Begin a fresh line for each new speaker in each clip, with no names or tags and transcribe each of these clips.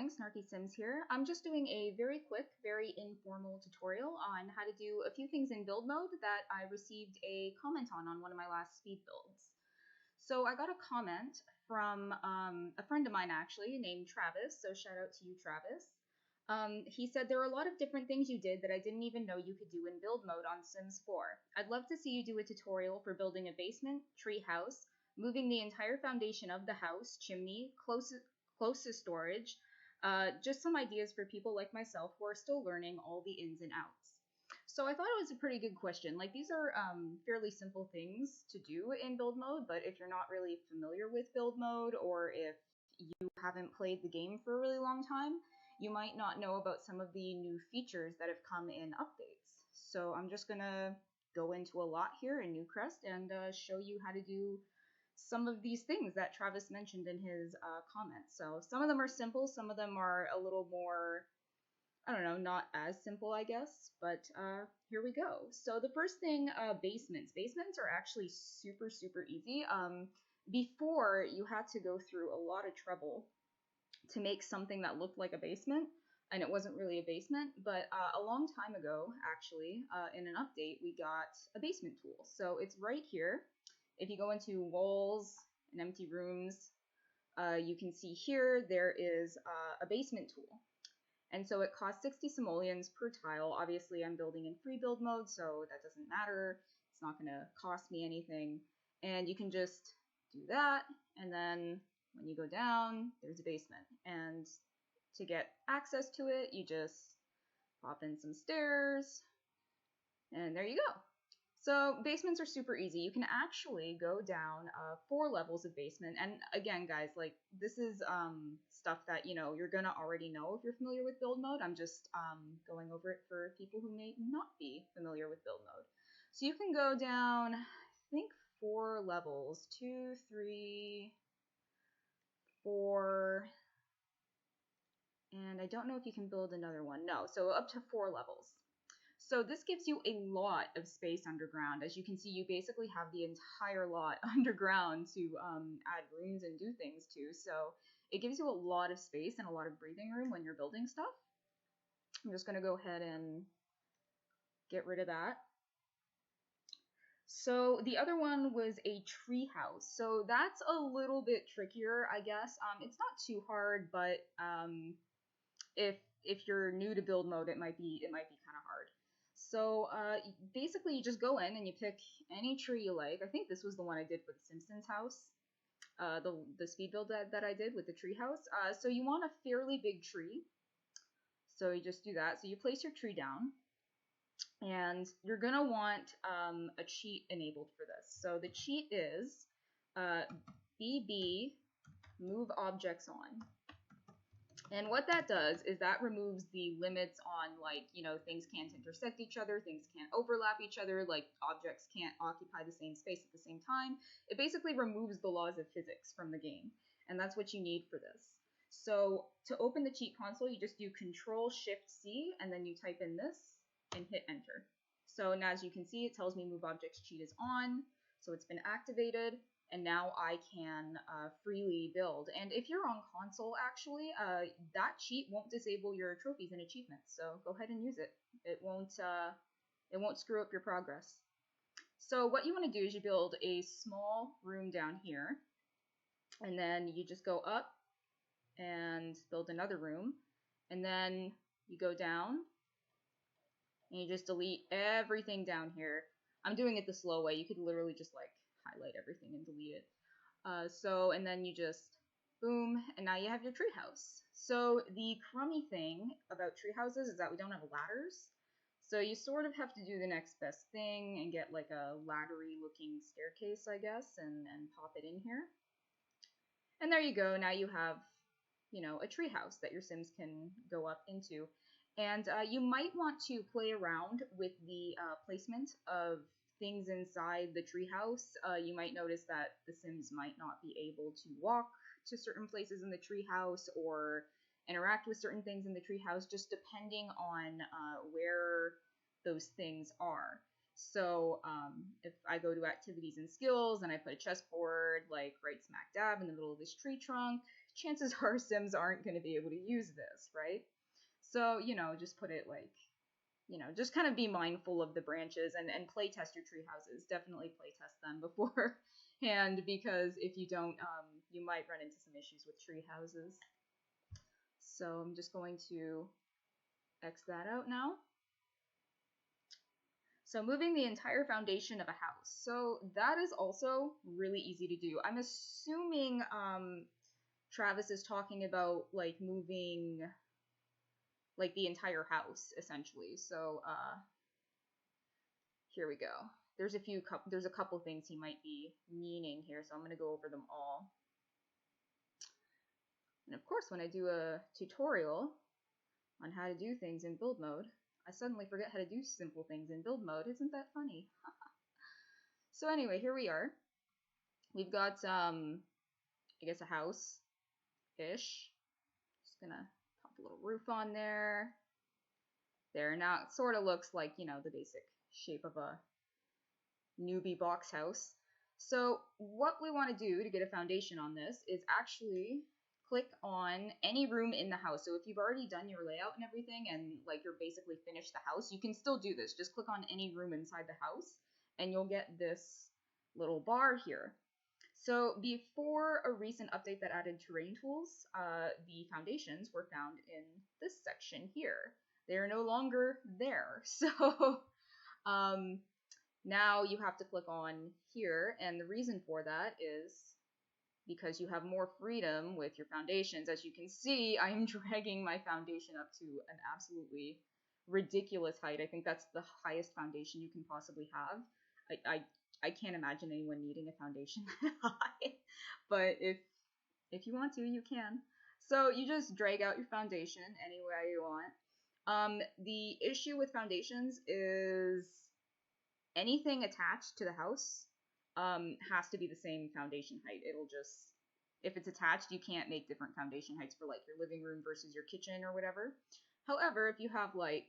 Snarky Sims here. I'm just doing a very quick, very informal tutorial on how to do a few things in build mode that I received a comment on one of my last speed builds. So I got a comment from a friend of mine actually named Travis, so shout out to you, Travis. He said there are a lot of different things you did that I didn't even know you could do in build mode on Sims 4. I'd love to see you do a tutorial for building a basement, treehouse, moving the entire foundation of the house, chimney, closest storage, just some ideas for people like myself who are still learning all the ins and outs. So I thought it was a pretty good question. Like, these are fairly simple things to do in build mode, but if you're not really familiar with build mode, or if you haven't played the game for a really long time, you might not know about some of the new features that have come in updates. So I'm just gonna go into a lot here in Newcrest and show you how to do some of these things that Travis mentioned in his comments. So some of them are simple, some of them are a little more, I don't know, not as simple, I guess, but here we go. So the first thing, basements. Basements are actually super, super easy. Before, you had to go through a lot of trouble to make something that looked like a basement, and it wasn't really a basement, but a long time ago, actually, in an update, we got a basement tool. So it's right here. If you go into walls and empty rooms, you can see here there is a basement tool. And so it costs 60 simoleons per tile. Obviously, I'm building in free build mode, so that doesn't matter. It's not going to cost me anything. And you can just do that, and then when you go down, there's a basement. And to get access to it, you just pop in some stairs, and there you go. So basements are super easy. You can actually go down 4 levels of basement. And again, guys, like, this is stuff that, you know, you're gonna already know if you're familiar with build mode. I'm just going over it for people who may not be familiar with build mode. So you can go down, I think, 4 levels, 2, 3, 4, and I don't know if you can build another one. No, so up to 4 levels. So this gives you a lot of space underground. As you can see, you basically have the entire lot underground to add rooms and do things to. So it gives you a lot of space and a lot of breathing room when you're building stuff. I'm just going to go ahead and get rid of that. So the other one was a treehouse. So that's a little bit trickier, I guess. It's not too hard, but if you're new to build mode, it might be kind of hard. So basically, you just go in and you pick any tree you like. I think this was the one I did for the Simpsons house, the speed build that I did with the tree house. So you want a fairly big tree. So you just do that. So you place your tree down, and you're gonna want a cheat enabled for this. So the cheat is BB move objects on. And what that does is that removes the limits on, like, you know, things can't intersect each other, things can't overlap each other, like objects can't occupy the same space at the same time. It basically removes the laws of physics from the game, and that's what you need for this. So to open the cheat console, you just do Control-Shift-C, and then you type in this and hit enter. So now, as you can see, it tells me move objects cheat is on, so it's been activated. And now I can freely build. And if you're on console, actually, that cheat won't disable your trophies and achievements. So go ahead and use it. It won't screw up your progress. So what you want to do is you build a small room down here, and then you just go up and build another room, and then you go down and you just delete everything down here. I'm doing it the slow way. You could literally just, like, highlight everything and delete it. And then you just boom, and now you have your treehouse. So the crummy thing about treehouses is that we don't have ladders. So you sort of have to do the next best thing and get like a laddery looking staircase, I guess, and pop it in here. And there you go. Now you have, you know, a treehouse that your Sims can go up into. And you might want to play around with the placement of things inside the treehouse. You might notice that the Sims might not be able to walk to certain places in the treehouse or interact with certain things in the treehouse, just depending on where those things are. So if I go to activities and skills and I put a chessboard like right smack dab in the middle of this tree trunk, chances are Sims aren't going to be able to use this, right? So, just put it like, just kind of be mindful of the branches and play test your tree houses. Definitely play test them beforehand, because if you don't, you might run into some issues with tree houses. So I'm just going to X that out now. So moving the entire foundation of a house. So that is also really easy to do. I'm assuming Travis is talking about like moving like the entire house essentially. So here we go. There's a couple things he might be meaning here, so I'm going to go over them all. And of course, when I do a tutorial on how to do things in build mode, I suddenly forget how to do simple things in build mode. Isn't that funny? So anyway, here we are. We've got, I guess a house-ish. Just gonna pop a little roof on there. There, now it sort of looks like, the basic shape of a newbie box house. So what we want to do to get a foundation on this is actually click on any room in the house. So if you've already done your layout and everything and like you're basically finished the house, you can still do this. Just click on any room inside the house and you'll get this little bar here. So before a recent update that added terrain tools, the foundations were found in this section here. They are no longer there. So now you have to click on here, and the reason for that is because you have more freedom with your foundations. As you can see, I am dragging my foundation up to an absolutely ridiculous height. I think that's the highest foundation you can possibly have. I can't imagine anyone needing a foundation that high, but if you want to, you can. So you just drag out your foundation any way you want. The issue with foundations is anything attached to the house has to be the same foundation height. It'll just, if it's attached, you can't make different foundation heights for like your living room versus your kitchen or whatever. However, if you have like,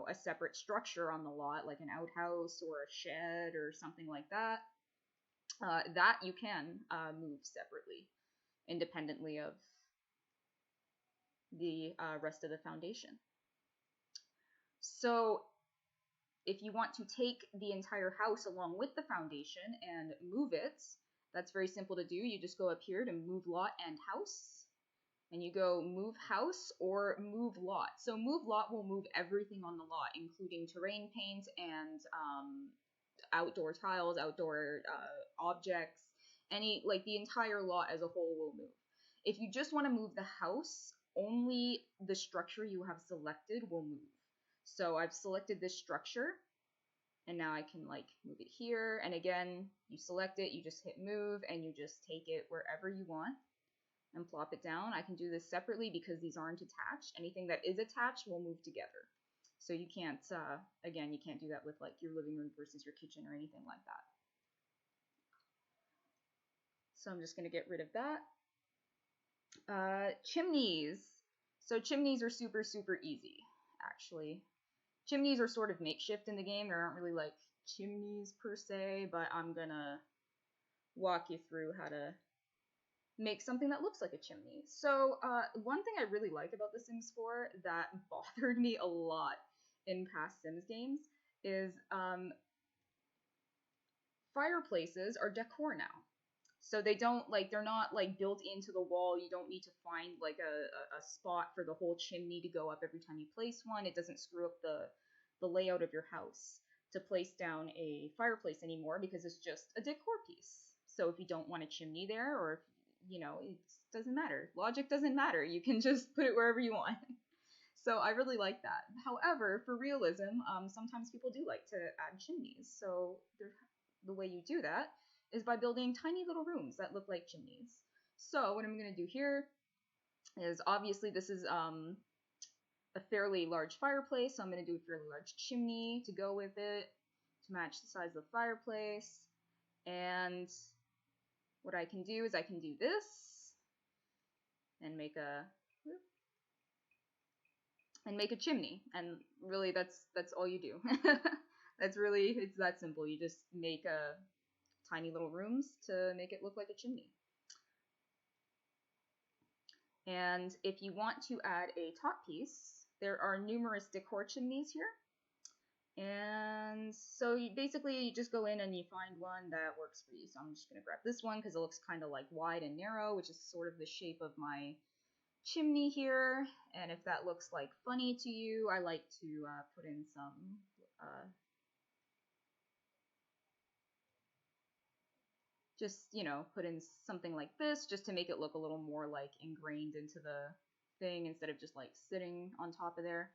a separate structure on the lot, like an outhouse or a shed or something like that, that you can move separately, independently of the rest of the foundation. So if you want to take the entire house along with the foundation and move it, that's very simple to do. You just go up here to move lot and house, and you go move house or move lot. So move lot will move everything on the lot, including terrain paint and outdoor tiles, outdoor objects, like the entire lot as a whole will move. If you just want to move the house, only the structure you have selected will move. So I've selected this structure, and now I can like move it here. And again, you select it, you just hit move, and you just take it wherever you want and plop it down. I can do this separately because these aren't attached. Anything that is attached will move together. So you can't, again, you can't do that with like your living room versus your kitchen or anything like that. So I'm just going to get rid of that. Chimneys. So chimneys are super, super easy, actually. Chimneys are sort of makeshift in the game. There aren't really like chimneys per se, but I'm gonna walk you through how to make something that looks like a chimney. So one thing I really like about The Sims 4 that bothered me a lot in past Sims games is fireplaces are decor now. So they don't like, they're not like built into the wall. You don't need to find like a spot for the whole chimney to go up every time you place one. It doesn't screw up the layout of your house to place down a fireplace anymore because it's just a decor piece. So if you don't want a chimney there, or if, it doesn't matter. Logic doesn't matter. You can just put it wherever you want. So I really like that. However, for realism, sometimes people do like to add chimneys. So the way you do that is by building tiny little rooms that look like chimneys. So what I'm going to do here is, obviously this is a fairly large fireplace, so I'm going to do a fairly large chimney to go with it to match the size of the fireplace. And what I can do is I can do this and make a chimney, and really that's all you do. It's that simple. You just make a tiny little rooms to make it look like a chimney. And if you want to add a top piece, there are numerous decor chimneys here. And so basically you just go in and you find one that works for you. So I'm just going to grab this one because it looks kind of like wide and narrow, which is sort of the shape of my chimney here. And if that looks like funny to you, I like to put in some just, you know, put in something like this just to make it look a little more like ingrained into the thing instead of just like sitting on top of there.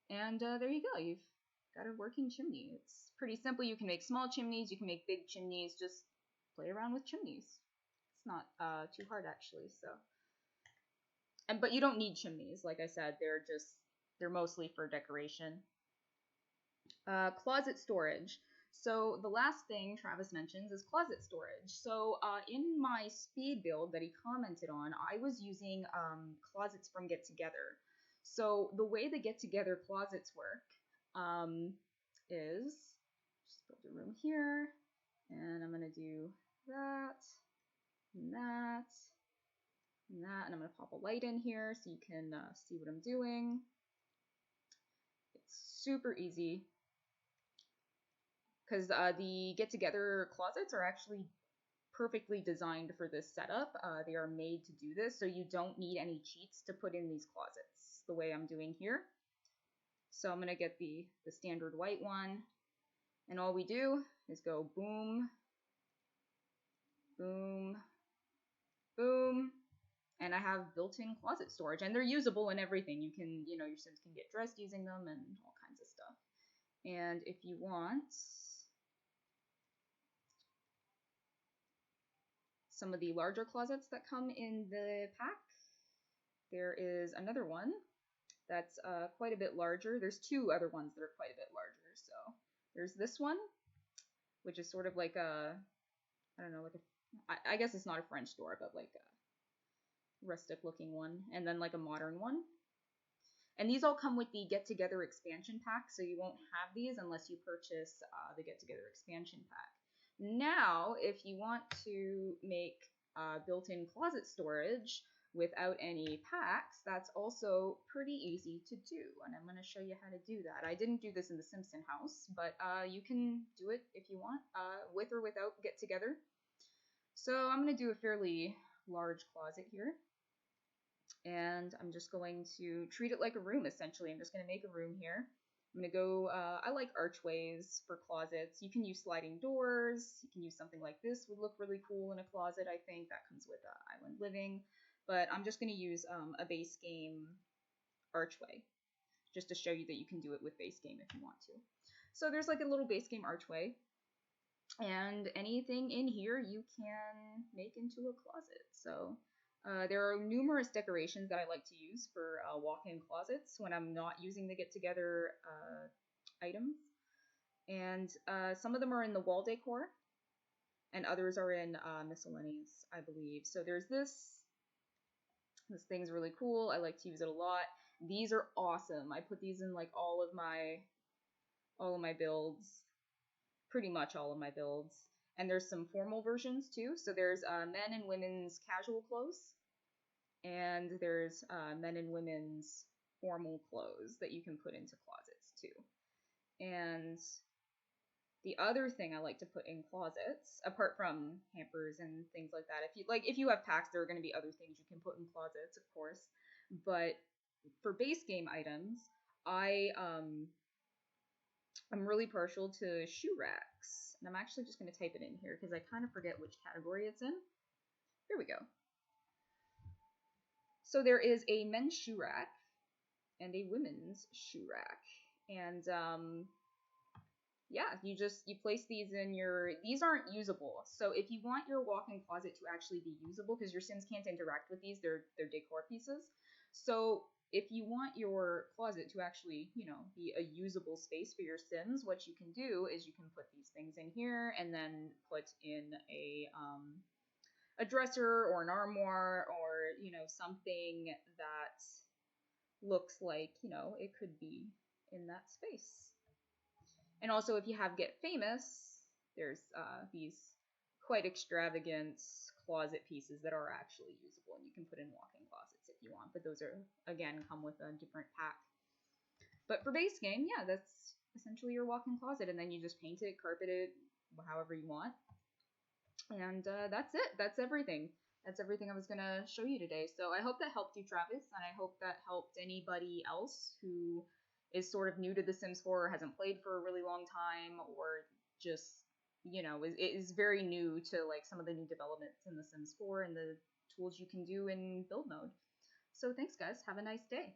And there you go, you've got a working chimney. It's pretty simple. You can make small chimneys, you can make big chimneys, just play around with chimneys. It's not too hard actually, so. But you don't need chimneys, like I said, they're mostly for decoration. Closet storage. So the last thing Travis mentions is closet storage. So in my speed build that he commented on, I was using closets from Get Together. So the way the Get Together closets work is just build a room here, and I'm gonna do that, and that, and that, and I'm gonna pop a light in here so you can see what I'm doing. It's super easy. Because the get-together closets are actually perfectly designed for this setup. They are made to do this, so you don't need any cheats to put in these closets, the way I'm doing here. So I'm going to get the standard white one, and all we do is go boom, boom, boom, and I have built-in closet storage, and they're usable and everything. You can, you know, your Sims can get dressed using them and all kinds of stuff. And if you want some of the larger closets that come in the pack, there is another one that's quite a bit larger. There's two other ones that are quite a bit larger. So there's this one, which is sort of like a, I don't know, like a, I guess it's not a French door, but like a rustic looking one, and then like a modern one. And these all come with the Get Together expansion pack, so you won't have these unless you purchase the Get Together expansion pack. Now, if you want to make built-in closet storage without any packs, that's also pretty easy to do, and I'm going to show you how to do that. I didn't do this in the Simpson house, but you can do it if you want, with or without Get Together. So I'm going to do a fairly large closet here, and I'm just going to treat it like a room, essentially. I'm just going to make a room here. I'm going to go, I like archways for closets. You can use sliding doors. You can use something like this. Would look really cool in a closet, I think. That comes with Island Living. But I'm just going to use a base game archway, just to show you that you can do it with base game if you want to. So there's like a little base game archway. And anything in here you can make into a closet. So there are numerous decorations that I like to use for walk-in closets when I'm not using the Get Together items. And some of them are in the wall decor, and others are in miscellaneous, I believe. So there's this. This thing's really cool. I like to use it a lot. These are awesome. I put these in like all of my builds, pretty much all of my builds. And there's some formal versions too. So there's men and women's casual clothes, and there's men and women's formal clothes that you can put into closets too. And the other thing I like to put in closets, apart from hampers and things like that, if you have packs, there are going to be other things you can put in closets, of course. But for base game items, I'm really partial to shoe racks. And I'm actually just going to type it in here because I kind of forget which category it's in. Here we go. So there is a men's shoe rack and a women's shoe rack. And yeah, you place these in these aren't usable. So if you want your walk-in closet to actually be usable, because your Sims can't interact with these, they're decor pieces. So if you want your closet to actually, you know, be a usable space for your Sims, what you can do is you can put these things in here and then put in a dresser or an armoire, or, you know, something that looks like, you know, it could be in that space. And also, if you have Get Famous, there's these quite extravagant closet pieces that are actually usable, and you can put in walk-in closets if you want, but those are, again, come with a different pack. But for base game, yeah, that's essentially your walk-in closet, and then you just paint it, carpet it, however you want. And that's it. That's everything. That's everything I was going to show you today. So I hope that helped you, Travis, and I hope that helped anybody else who is sort of new to The Sims 4 or hasn't played for a really long time, or just, you know, is very new to like some of the new developments in The Sims 4 and the tools you can do in build mode. So thanks, guys. Have a nice day.